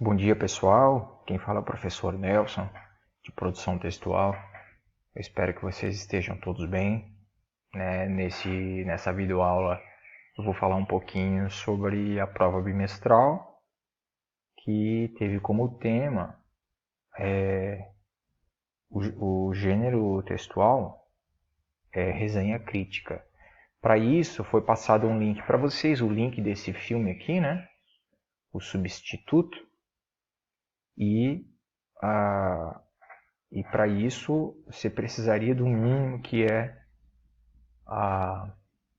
Bom dia, pessoal. Quem fala é o professor Nelson, de produção textual. Eu espero que vocês estejam todos bem. Nessa videoaula eu vou falar um pouquinho sobre a prova bimestral, que teve como tema o gênero textual, resenha crítica. Para isso, foi passado um link para vocês, o link desse filme aqui, né? O Substituto. E para isso, você precisaria do mínimo que é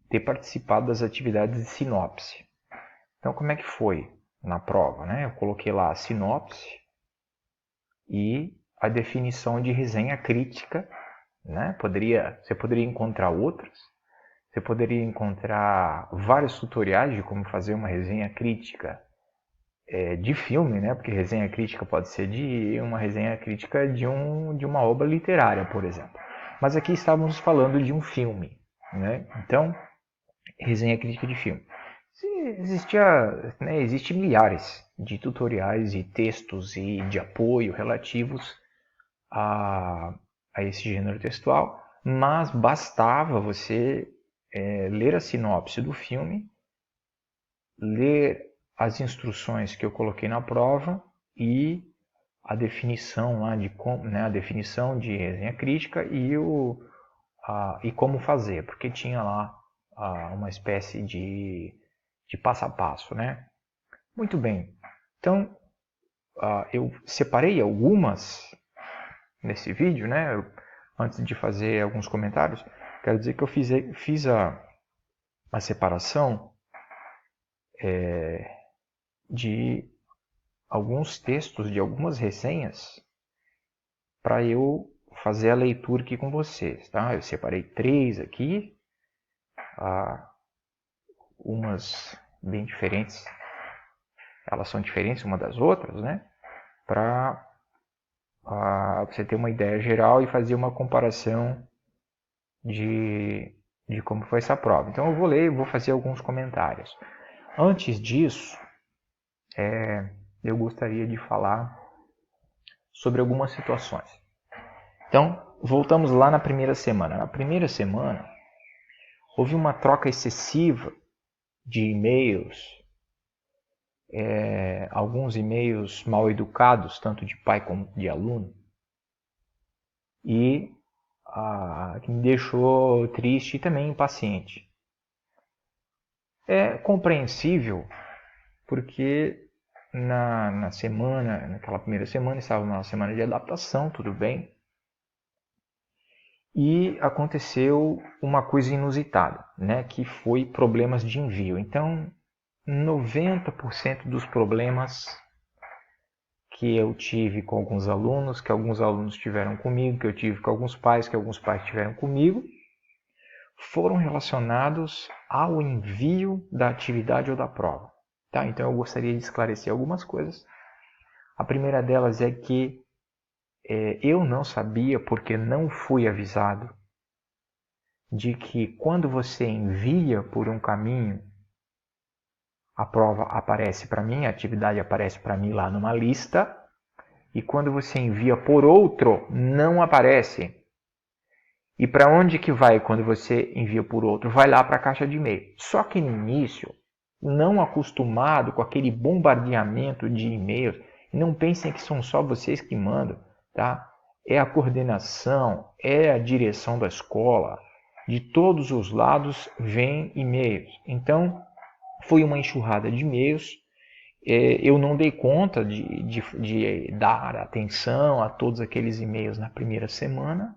ter participado das atividades de sinopse. Então, como é que foi na prova? Né? Eu coloquei lá a sinopse e a definição de resenha crítica. Né? Você poderia encontrar outras. Você poderia encontrar vários tutoriais de como fazer uma resenha crítica de filme, né? Porque resenha crítica pode ser de uma resenha crítica de uma obra literária, por exemplo. Mas aqui estávamos falando de um filme, né? Então, resenha crítica de filme. Existe milhares de tutoriais e textos e de apoio relativos a esse gênero textual, mas bastava você ler a sinopse do filme, ler as instruções que eu coloquei na prova e a definição lá a definição de resenha crítica e como fazer, porque tinha lá uma espécie de passo a passo, né? Muito bem. Então, eu separei algumas nesse vídeo, né? Antes de fazer alguns comentários, quero dizer que eu fiz a separação de alguns textos, de algumas resenhas, para eu fazer a leitura aqui com vocês, tá? Eu separei 3 aqui, umas bem diferentes, elas são diferentes uma das outras, né? Para você ter uma ideia geral e fazer uma comparação de como foi essa prova. Então eu vou ler e vou fazer alguns comentários. Antes disso, eu gostaria de falar sobre algumas situações. Então, voltamos lá na primeira semana. Na primeira semana, houve uma troca excessiva de e-mails, alguns e-mails mal educados, tanto de pai como de aluno, e que me deixou triste e também impaciente. É compreensível, porque naquela primeira semana, estava numa semana de adaptação, tudo bem, e aconteceu uma coisa inusitada, né, que foi problemas de envio. Então, 90% dos problemas que eu tive com alguns alunos, que alguns alunos tiveram comigo, que eu tive com alguns pais, que alguns pais tiveram comigo, foram relacionados ao envio da atividade ou da prova. Tá? Então eu gostaria de esclarecer algumas coisas. A primeira delas é que eu não sabia, porque não fui avisado, de que quando você envia por um caminho, a prova aparece para mim, a atividade aparece para mim lá numa lista, e quando você envia por outro, não aparece. E para onde que vai quando você envia por outro? Vai lá para a caixa de e-mail. Só que no início, não acostumado com aquele bombardeamento de e-mails, não pensem que são só vocês que mandam, tá? É a coordenação, é a direção da escola, de todos os lados vem e-mails. Então, foi uma enxurrada de e-mails. Eu não dei conta de dar atenção a todos aqueles e-mails na primeira semana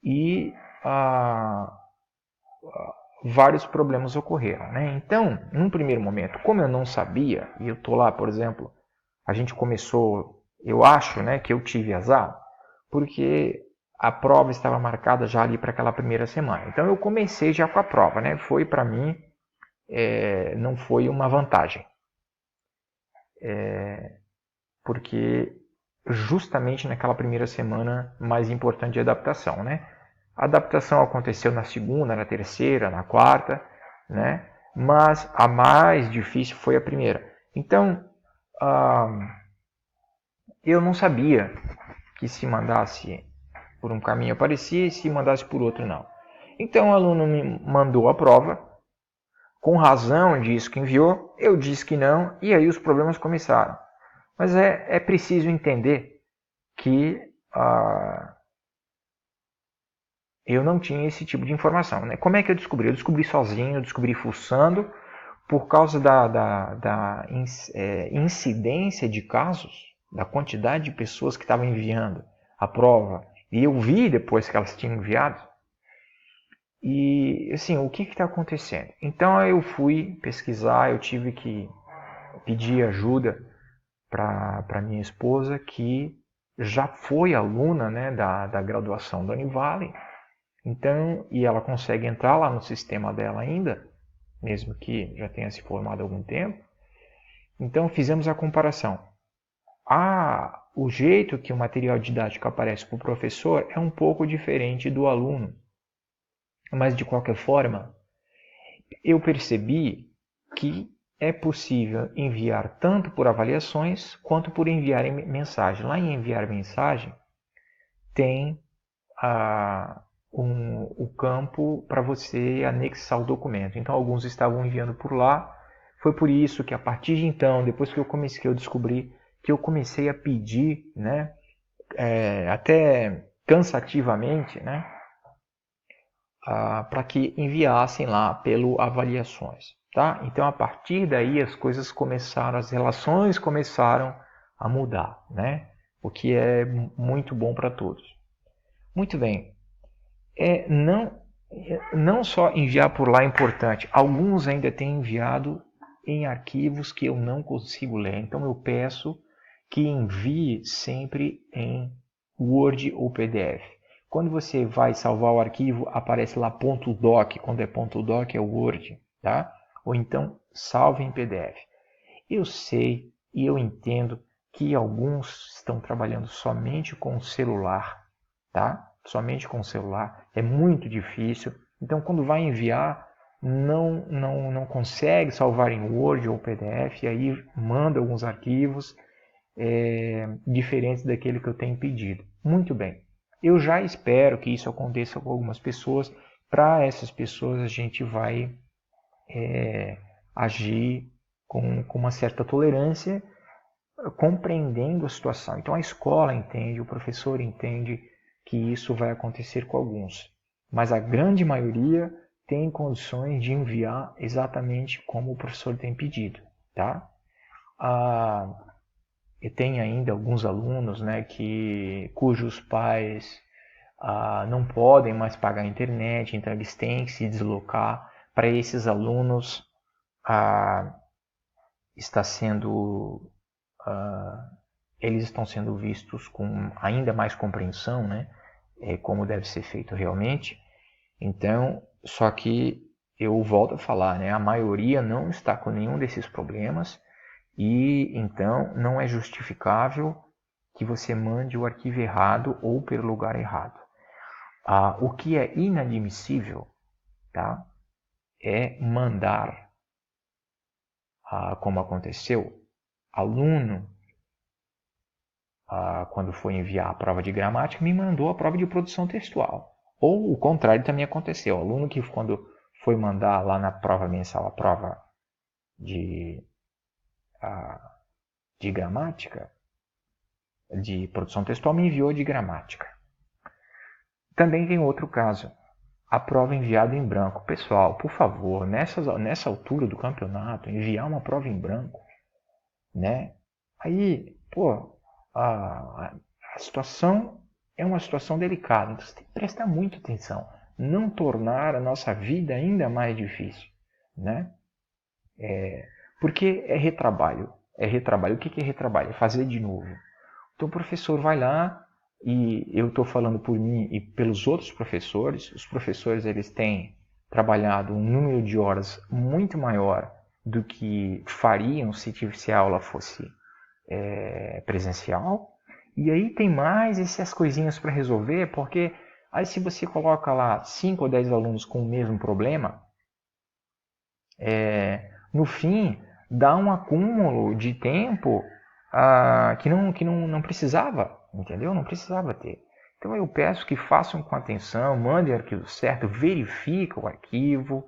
e vários problemas ocorreram. Né? Então, num primeiro momento, como eu não sabia, e eu estou lá, por exemplo, a gente começou, eu acho, né, que eu tive azar, porque a prova estava marcada já ali para aquela primeira semana. Então eu comecei já com a prova, né? Foi para mim, não foi uma vantagem. Porque justamente naquela primeira semana mais importante de adaptação, né? A adaptação aconteceu na segunda, na terceira, na quarta, né? Mas a mais difícil foi a primeira. Então, eu não sabia que se mandasse por um caminho aparecia e se mandasse por outro não. Então o aluno me mandou a prova, com razão disse que enviou, eu disse que não, e aí os problemas começaram. Mas é preciso entender que eu não tinha esse tipo de informação. Né? Como é que eu descobri? Eu descobri sozinho, eu descobri fuçando, por causa da incidência de casos, da quantidade de pessoas que estavam enviando a prova, e eu vi depois que elas tinham enviado. E assim, o que está acontecendo? Então eu fui pesquisar, eu tive que pedir ajuda para minha esposa, que já foi aluna, né, da graduação da Univale. Então, e ela consegue entrar lá no sistema dela ainda, mesmo que já tenha se formado há algum tempo. Então fizemos a comparação. O jeito que o material didático aparece para o professor é um pouco diferente do aluno. Mas de qualquer forma, eu percebi que é possível enviar tanto por avaliações quanto por enviar mensagem. Lá em enviar mensagem tem o campo para você anexar o documento. Então alguns estavam enviando por lá. Foi por isso que a partir de então, depois que eu descobri que eu comecei a pedir, né, até cansativamente, né, para que enviassem lá pelo avaliações. Tá? Então, a partir daí, as coisas começaram, as relações começaram a mudar, né? O que é muito bom para todos. Muito bem. Não só enviar por lá é importante, alguns ainda têm enviado em arquivos que eu não consigo ler. Então, eu peço que envie sempre em Word ou PDF. Quando você vai salvar o arquivo, aparece lá .doc. Quando é .doc é o Word, tá? Ou então salve em PDF. Eu sei e eu entendo que alguns estão trabalhando somente com o celular, tá? Somente com o celular. É muito difícil. Então, quando vai enviar, não consegue salvar em Word ou PDF, e aí manda alguns arquivos diferentes daquele que eu tenho pedido. Muito bem. Eu já espero que isso aconteça com algumas pessoas. Para essas pessoas, a gente vai agir com uma certa tolerância, compreendendo a situação. Então a escola entende, o professor entende que isso vai acontecer com alguns. Mas a grande maioria tem condições de enviar exatamente como o professor tem pedido. Tá? E tem ainda alguns alunos, né, cujos pais não podem mais pagar a internet, então eles têm que se deslocar. Para esses alunos, eles estão sendo vistos com ainda mais compreensão, né, como deve ser feito realmente. Então, só que eu volto a falar, né, a maioria não está com nenhum desses problemas. E então não é justificável que você mande o arquivo errado ou pelo lugar errado. O que é inadmissível, tá, é mandar, como aconteceu, aluno, quando foi enviar a prova de gramática, me mandou a prova de produção textual. Ou o contrário também aconteceu. O aluno que quando foi mandar lá na prova mensal a prova de gramática, de produção textual, me enviou de gramática. Também tem outro caso, a prova enviada em branco. Pessoal, por favor, nessa altura do campeonato, enviar uma prova em branco, né? Aí, a situação é uma situação delicada, então você tem que prestar muita atenção, não tornar a nossa vida ainda mais difícil, né? Porque é retrabalho. O que é retrabalho? É fazer de novo. Então o professor vai lá, e eu estou falando por mim e pelos outros professores. Os professores eles têm trabalhado um número de horas muito maior do que fariam se a aula fosse presencial. E aí tem mais essas coisinhas para resolver, porque aí se você coloca lá 5 ou 10 alunos com o mesmo problema, no fim dá um acúmulo de tempo que não precisava, entendeu? Não precisava ter. Então eu peço que façam com atenção, mandem o arquivo certo, verifiquem o arquivo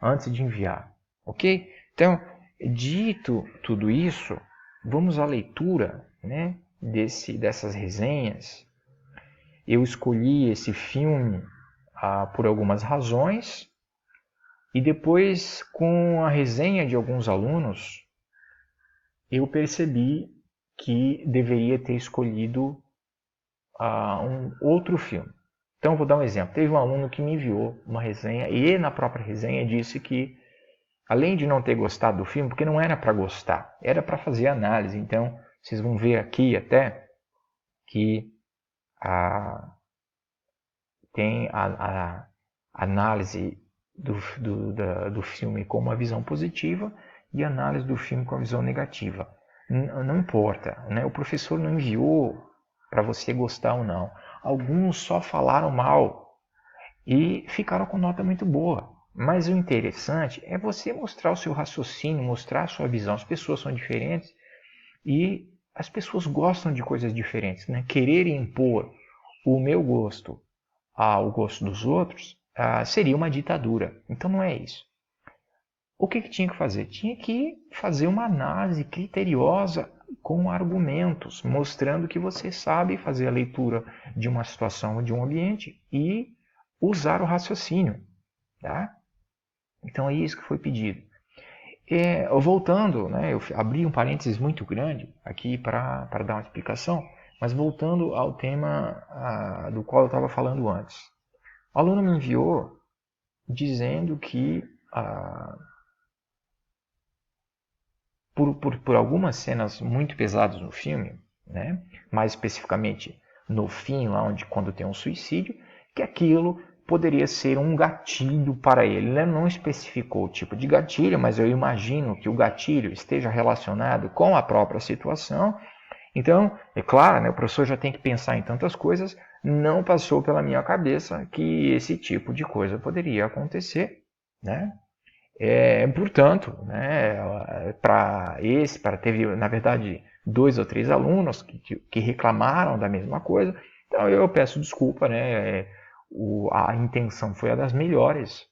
antes de enviar, ok? Então, dito tudo isso, vamos à leitura, né, dessas resenhas. Eu escolhi esse filme por algumas razões e depois, com a resenha de alguns alunos, eu percebi que deveria ter escolhido um outro filme. Então, vou dar um exemplo. Teve um aluno que me enviou uma resenha e na própria resenha disse que, além de não ter gostado do filme, porque não era para gostar, era para fazer análise. Então, vocês vão ver aqui até que tem a análise do filme com uma visão positiva e a análise do filme com a visão negativa. Não importa, né? O professor não enviou para você gostar ou não. Alguns só falaram mal e ficaram com nota muito boa. Mas o interessante é você mostrar o seu raciocínio, mostrar a sua visão. As pessoas são diferentes e as pessoas gostam de coisas diferentes, né? Querer impor o meu gosto ao gosto dos outros seria uma ditadura. Então não é isso. O que tinha que fazer? Tinha que fazer uma análise criteriosa com argumentos, mostrando que você sabe fazer a leitura de uma situação ou de um ambiente e usar o raciocínio. Tá? Então é isso que foi pedido. Voltando, né, eu abri um parênteses muito grande aqui para dar uma explicação, mas voltando ao tema do qual eu estava falando antes. O aluno me enviou dizendo que por algumas cenas muito pesadas no filme, né, mais especificamente no fim, lá quando tem um suicídio, que aquilo poderia ser um gatilho para ele. Ele não especificou o tipo de gatilho, mas eu imagino que o gatilho esteja relacionado com a própria situação. Então, é claro, né, o professor já tem que pensar em tantas coisas, não passou pela minha cabeça que esse tipo de coisa poderia acontecer, né? Portanto, né, teve, na verdade, 2 ou 3 alunos que reclamaram da mesma coisa, então eu peço desculpa, né, a intenção foi a das melhores.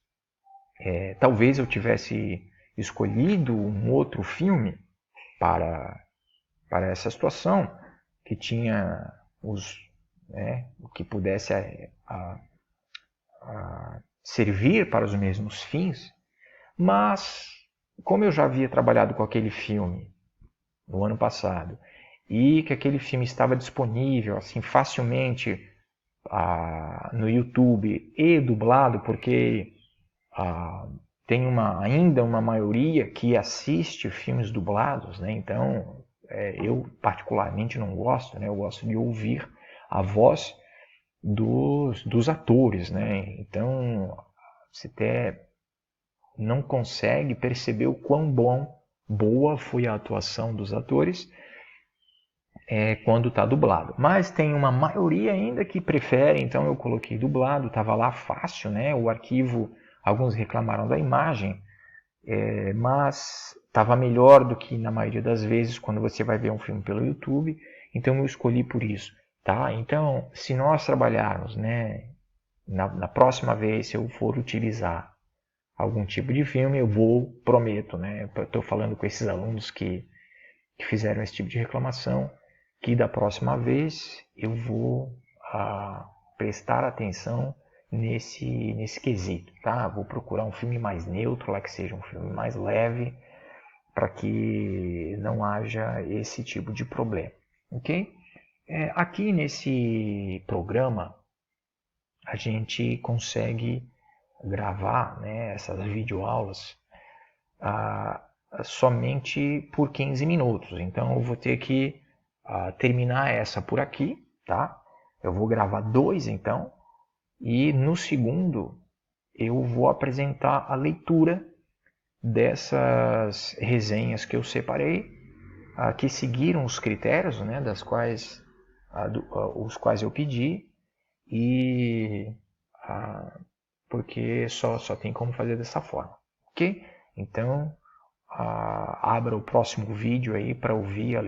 Talvez eu tivesse escolhido um outro filme para essa situação, que tinha o que pudesse servir para os mesmos fins, mas como eu já havia trabalhado com aquele filme no ano passado e que aquele filme estava disponível assim facilmente no YouTube e dublado, porque tem ainda uma maioria que assiste filmes dublados, né? Então eu particularmente não gosto, né? Eu gosto de ouvir a voz dos atores, né? Então você até não consegue perceber o quão boa foi a atuação dos atores quando está dublado. Mas tem uma maioria ainda que prefere, então eu coloquei dublado, estava lá fácil, né? O arquivo, alguns reclamaram da imagem, mas estava melhor do que na maioria das vezes quando você vai ver um filme pelo YouTube, então eu escolhi por isso. Tá? Então, se nós trabalharmos, né, na próxima vez, se eu for utilizar algum tipo de filme, eu prometo, né, estou falando com esses alunos que fizeram esse tipo de reclamação, que da próxima vez eu vou prestar atenção nesse quesito, tá? Vou procurar um filme mais neutro, lá que seja um filme mais leve, para que não haja esse tipo de problema, ok? Aqui nesse programa a gente consegue gravar, né, essas videoaulas somente por 15 minutos. Então eu vou ter que terminar essa por aqui, tá? Eu vou gravar 2 então, e no segundo eu vou apresentar a leitura dessas resenhas que eu separei, que seguiram os critérios, né, os quais eu pedi, e porque só tem como fazer dessa forma, ok? Então abra o próximo vídeo aí para ouvir a